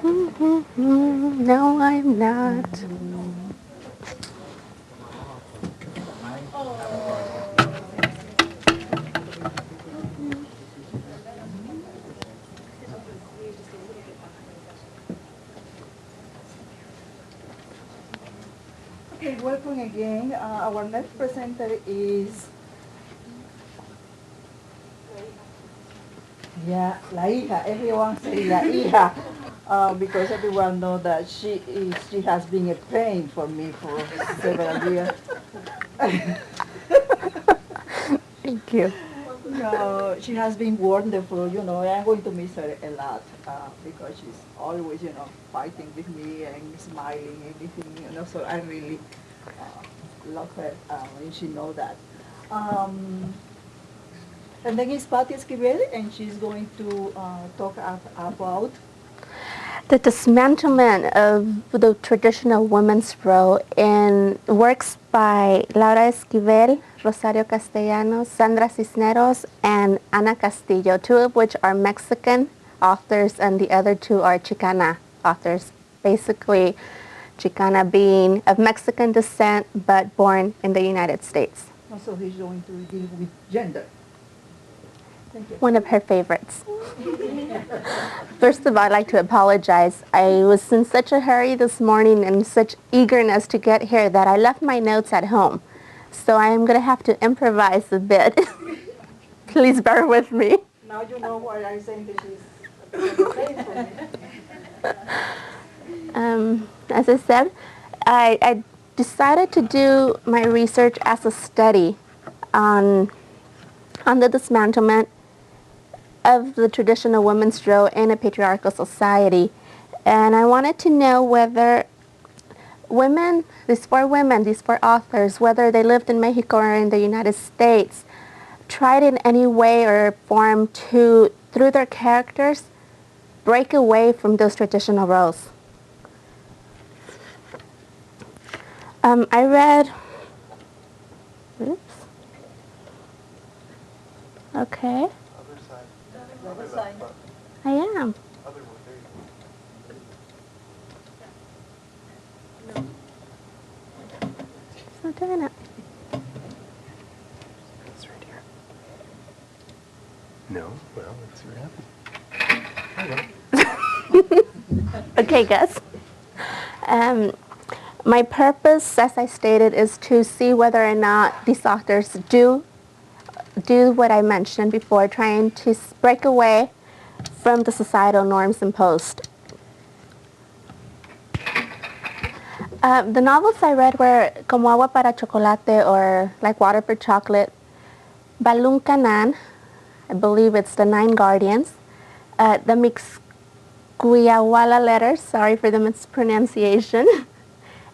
No, I'm not. Okay, welcome again. Our next presenter is la hija. Everyone say la hija because everyone knows that she has been a pain for me for several years. Thank you. No, she has been wonderful. I'm going to miss her a lot because she's always, fighting with me and smiling and everything. So I really love her, and she knows that. And then is Patricia Esquivel, and she's going to talk about The dismantlement of the traditional women's role in works by Laura Esquivel, Rosario Castellanos, Sandra Cisneros, and Ana Castillo, two of which are Mexican authors and the other two are Chicana authors. Basically, Chicana being of Mexican descent but born in the United States. Also, he's going to deal with gender. Thank you. One of her favorites. First of all, I'd like to apologize. I was in such a hurry this morning and such eagerness to get here that I left my notes at home. So I'm going to have to improvise a bit. Please bear with me. Now you know why I say this is a pain for me. As I said, I decided to do my research as a study on the dismantlement of the traditional women's role in a patriarchal society. And I wanted to know whether these four authors, whether they lived in Mexico or in the United States, tried in any way or form to, through their characters, break away from those traditional roles. I read, oops, okay. Other side. I am. It's not doing it. It's right here. No? Well, let's see what happens. Okay, Gus. My purpose, as I stated, is to see whether or not these authors do what I mentioned before, trying to break away from the societal norms imposed. The novels I read were Como Agua para Chocolate, or Like Water for Chocolate, Balloon Canan, I believe it's The Nine Guardians, the Mixquiahuala Letters, sorry for the mispronunciation,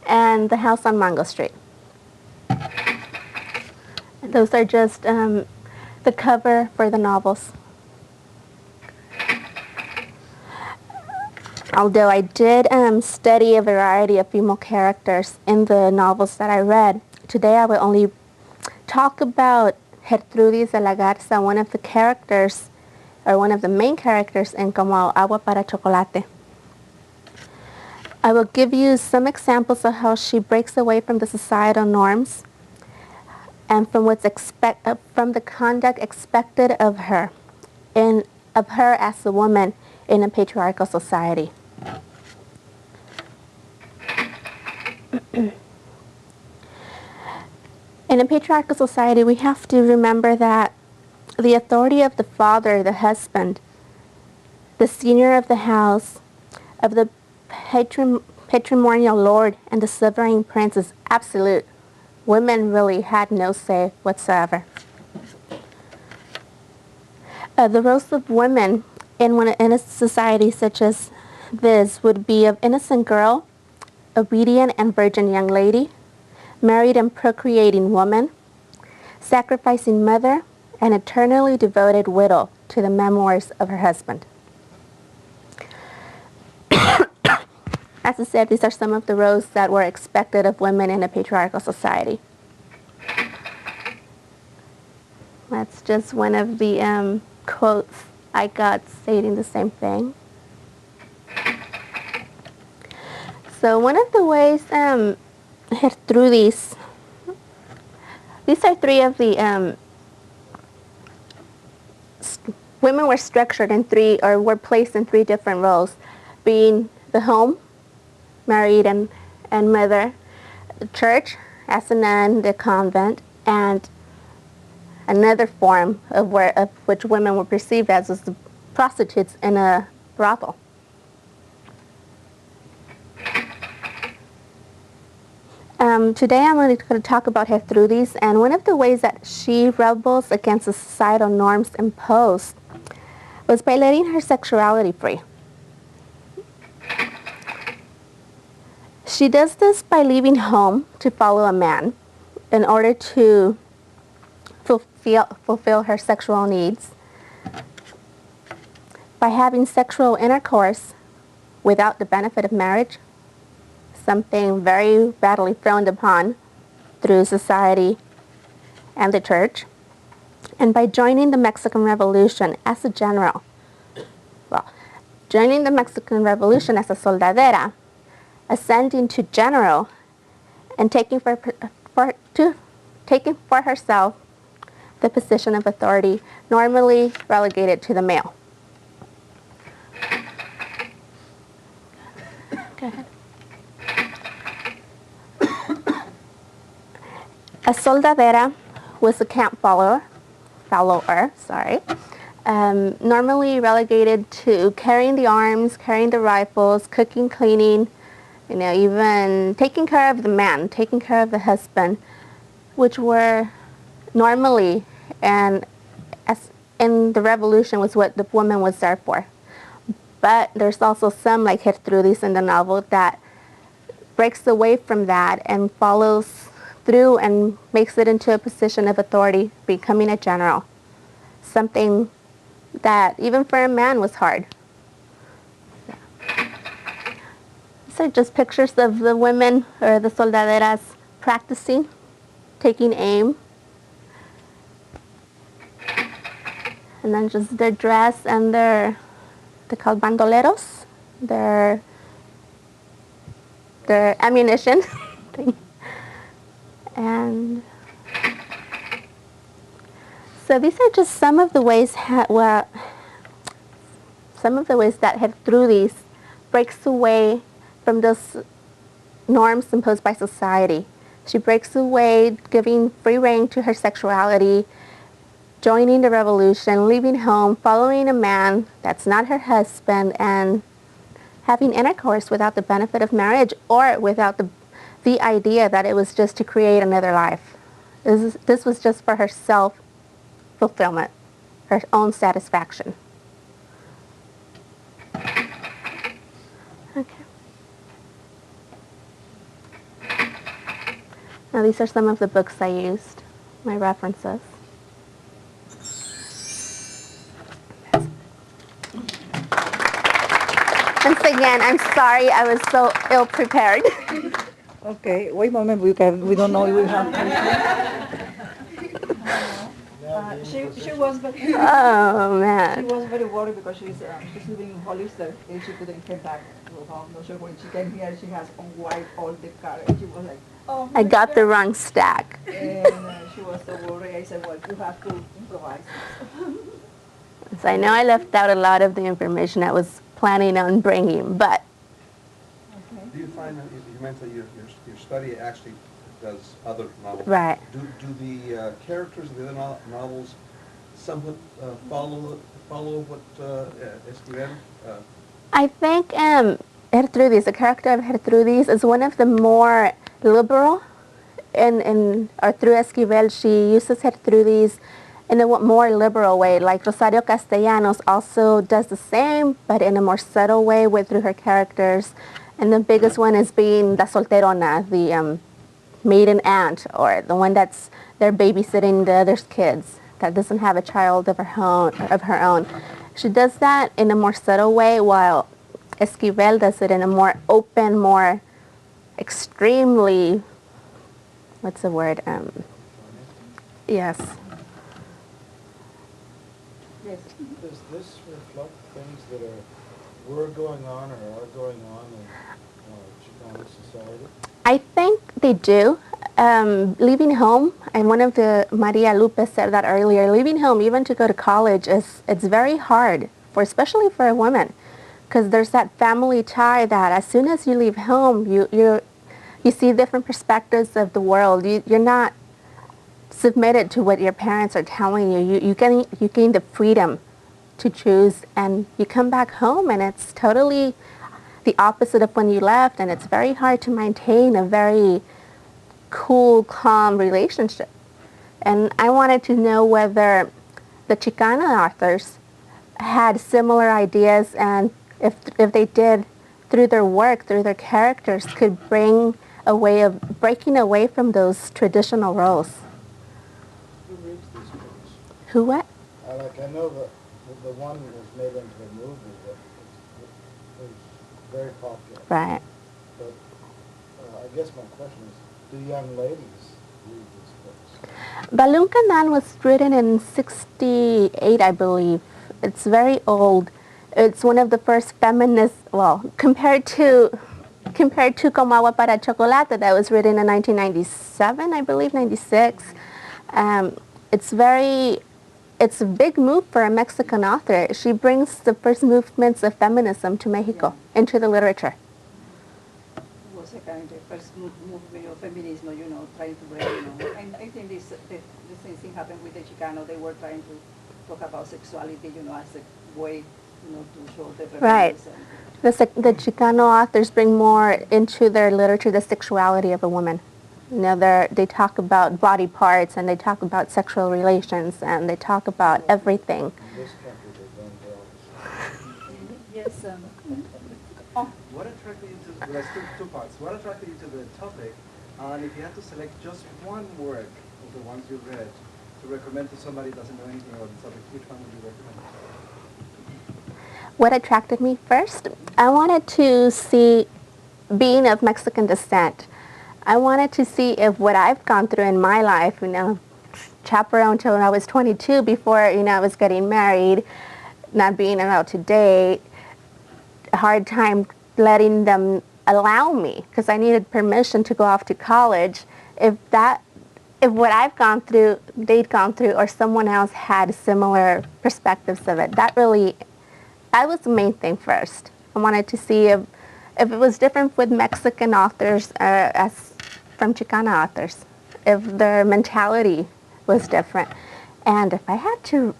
and The House on Mango Street. Those are just the cover for the novels. Although I did study a variety of female characters in the novels that I read, today I will only talk about Gertrudis de la Garza, one of the characters, or one of the main characters in Como Agua para Chocolate. I will give you some examples of how she breaks away from the societal norms and from from the conduct expected of her as a woman in a patriarchal society. In a patriarchal society, we have to remember that the authority of the father, the husband, the senior of the house, of the patrimonial lord, and the sovereign prince is absolute. Women really had no say whatsoever. The roles of women in a society such as this would be of innocent girl, obedient and virgin young lady, married and procreating woman, sacrificing mother, and eternally devoted widow to the memoirs of her husband. As I said, these are some of the roles that were expected of women in a patriarchal society. That's just one of the quotes I got stating the same thing. So one of the ways Gertrudis, these are three of the women were structured in three, or were placed in three different roles, being the home, married and mother, the church as a nun, the convent, and another form of which women were perceived as was the prostitutes in a brothel. Today I'm going to talk about Gertrudis, and one of the ways that she rebels against the societal norms imposed was by letting her sexuality free. She does this by leaving home to follow a man in order to fulfill her sexual needs, by having sexual intercourse without the benefit of marriage, something very badly frowned upon through society and the church, and by joining the Mexican Revolution as a general. Well, joining the Mexican Revolution as a soldadera, ascending to general, and taking for herself the position of authority normally relegated to the male. Go ahead. A soldadera was a camp follower, normally relegated to carrying the arms, carrying the rifles, cooking, cleaning, even taking care of the man, taking care of the husband, which were normally, and as in the revolution, was what the woman was there for. But there's also some, like Gertrudis in the novel, that breaks away from that and follows through and makes it into a position of authority, becoming a general. Something that even for a man was hard. These are just pictures of the women, or the soldaderas, practicing, taking aim. And then just their dress and they're called bandoleros, their ammunition. And so these are just some of the ways that Gertrudis breaks away from those norms imposed by society. She breaks away, giving free rein to her sexuality, joining the revolution, leaving home, following a man that's not her husband, and having intercourse without the benefit of marriage, or without the idea that it was just to create another life. This was just for her self-fulfillment, her own satisfaction. Okay. Now these are some of the books I used, my references. Once again, I'm sorry I was so ill-prepared. Okay, wait a moment, we don't know if we have she was very Oh man. she was very worried because she's living in Hollister and she couldn't come back to home. No, so when she came here, she has unwiped all the car, and she was like, "Oh my I got God." the wrong stack. And she was so worried. I said, "Well, you have to improvise." So I know I left out a lot of the information I was planning on bringing, but Okay. Do you find that you mentioned your study actually does other novels? Right. Do the characters of the other novels somewhat follow what Esquivel? I think Gertrudis, the character of Gertrudis, is one of the more liberal. Or through Esquivel, she uses Gertrudis in a more liberal way. Like Rosario Castellanos also does the same, but in a more subtle way through her characters. And the biggest one is being La Solterona, the maiden aunt, or the one that's they're babysitting the other's kids, that doesn't have a child of her own. She does that in a more subtle way, while Esquivel does it in a more open, more extremely, what's the word? Yes. Yes. Does this reflect things that were going on or are going on in society? I think they do. Leaving home, and one of the Maria Lupe said that earlier, leaving home even to go to college it's very hard, especially for a woman, because there's that family tie that as soon as you leave home, you see different perspectives of the world. You're not submitted to what your parents are telling you. You gain the freedom to choose, and you come back home and it's totally the opposite of when you left, and it's very hard to maintain a very cool, calm relationship. And I wanted to know whether the Chicana authors had similar ideas, and if they did, through their work, through their characters, could bring a way of breaking away from those traditional roles. Who reads these books? Who what? I know that the one that was made into a movie that was very popular. Right. But I guess my question is, do young ladies read these books? Balloon Canal was written in '68, I believe. It's very old. It's one of the first feminist, well, compared to Como Agua para Chocolate that was written in 1997, I believe, 96. It's a big move for a Mexican author. She brings the first movements of feminism to Mexico, into the literature. It was a kind of first movement of feminism, trying to bring, and I think the same thing happened with the Chicano. They were trying to talk about sexuality, as a way, to show the Right. The Chicano authors bring more into their literature the sexuality of a woman. They talk about body parts, and they talk about sexual relations, and they talk about everything. In this country, they don't tell us. Yes. What attracted you to, well, two parts. What attracted you to the topic? And if you had to select just one work of the ones you read to recommend to somebody who doesn't know anything about the topic, which one would you recommend? What attracted me first? I wanted to see, being of Mexican descent, I wanted to see if what I've gone through in my life, chaperone until I was 22 before, I was getting married, not being allowed to date, hard time letting them allow me because I needed permission to go off to college. If what I've gone through, they'd gone through, or someone else had similar perspectives of it, that was the main thing first. I wanted to see if it was different with Mexican authors as from Chicana authors, if their mentality was different. And if I had to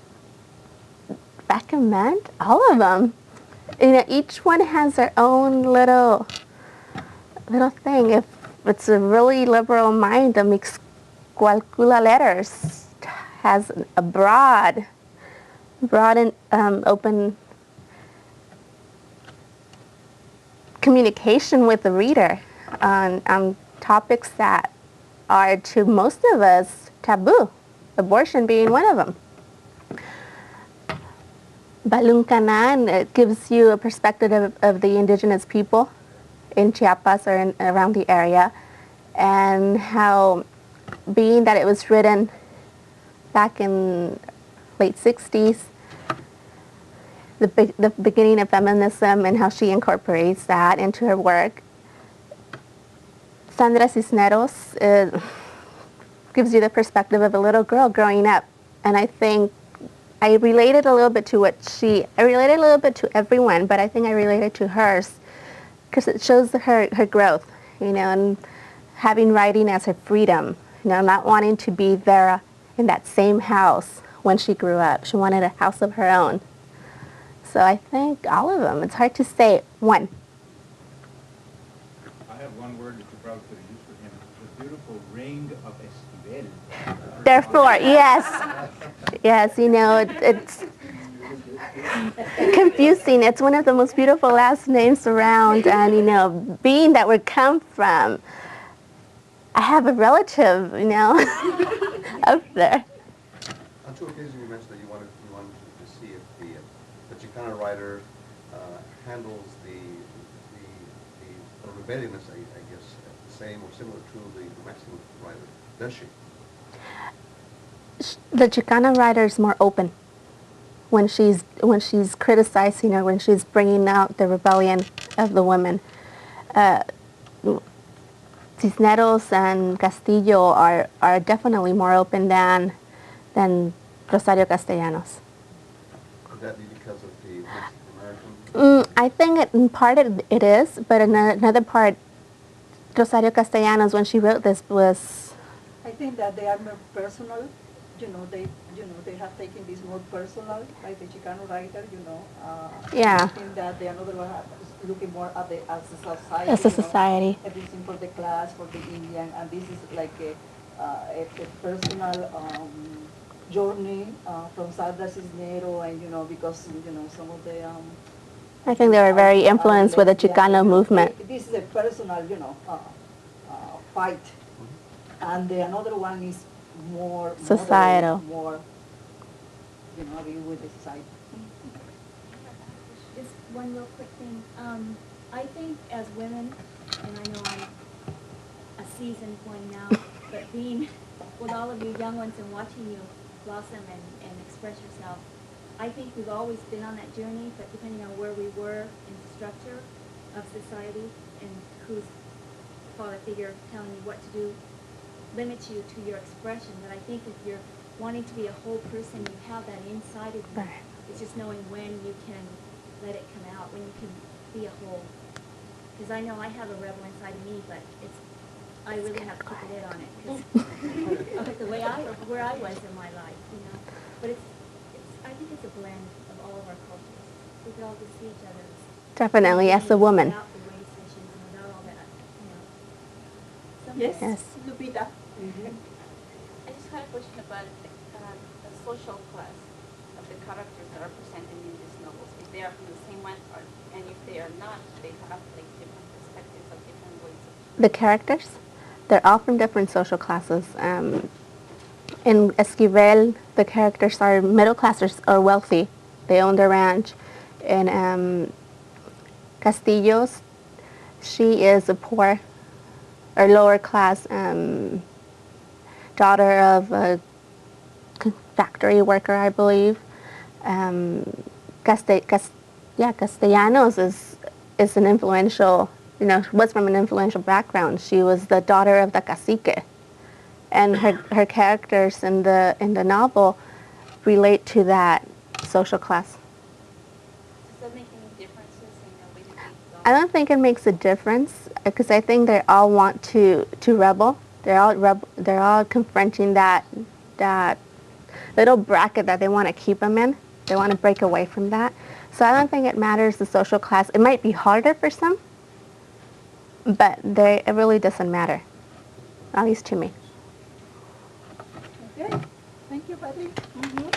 recommend all of them, each one has their own little thing. If it's a really liberal mind, the Mixcoacula letters has a broad and open communication with the reader on topics that are to most of us taboo, abortion being one of them. Balloon Canal, it gives you a perspective of the indigenous people in Chiapas or around the area, and how, being that it was written back in late 60s, the beginning of feminism and how she incorporates that into her work. Sandra Cisneros gives you the perspective of a little girl growing up, and I think I related a little bit to I related a little bit to everyone, but I think I related to hers because it shows her growth, and having writing as her freedom, not wanting to be there in that same house when she grew up. She wanted a house of her own. So I think all of them. It's hard to say one. I have one word that you probably could have used for him. The beautiful ring of Esquivel. Therefore, yes. Yes, it's confusing. It's one of the most beautiful last names around, and, being that we come from, I have a relative, up there. On two occasions you mentioned that you wanted to see if the Chicana writer handles the rebelliousness, I guess, the same or similar to the Mexican writer. Does she? The Chicana writer is more open when she's criticizing, or when she's bringing out the rebellion of the women. Cisneros and Castillo are definitely more open than Rosario Castellanos. Could that be because of the Mexican American? I think in part it is, but in another part, Rosario Castellanos, when she wrote this, was I think that they are more personal. They have taken this more personal, like the Chicano writer. Yeah. I think that the another one is looking more at the as a society. as a society. Everything for the class, for the Indian, and this is like a personal journey from Sandra Cisneros, and because some of the. I think they were very influenced with the Chicano movement. This is a personal, fight, and the another one is more Societal. moderate, more, agree with the society. Just one real quick thing. I think as women, and I know I'm a seasoned one now, but being with all of you young ones and watching you blossom and express yourself, I think we've always been on that journey, but depending on where we were in the structure of society and whose father figure telling you what to do limits you to your expression. But I think if you're wanting to be a whole person, you have that inside of you. Right. It's just knowing when you can let it come out, when you can be a whole. Because I know I have a rebel inside of me, but I really have to keep a lid on it. Cause of the way where I was in my life, But I think it's a blend of all of our cultures. We could all just see each other Definitely, as a woman. without the race issues and without all that, Yes, Yes. Lupita. I just had a question about the social class of the characters that are presented in these novels. If they are from the same one, and if they are not, they have like different perspectives of different ways of. The characters, they're all from different social classes. In Esquivel, the characters are middle classers or wealthy. They own their ranch. In Castillo's, she is a poor or lower class daughter of a factory worker, I believe. Castellanos is an influential, was from an influential background. She was the daughter of the cacique, and her characters in the novel relate to that social class. Does that make any differences in the way that they go? I don't think it makes a difference because I think they all want to rebel. They're all confronting that little bracket that they want to keep them in. They want to break away from that. So I don't think it matters the social class. It might be harder for some, but it really doesn't matter, at least to me. Okay. Thank you, Patty. Mm-hmm.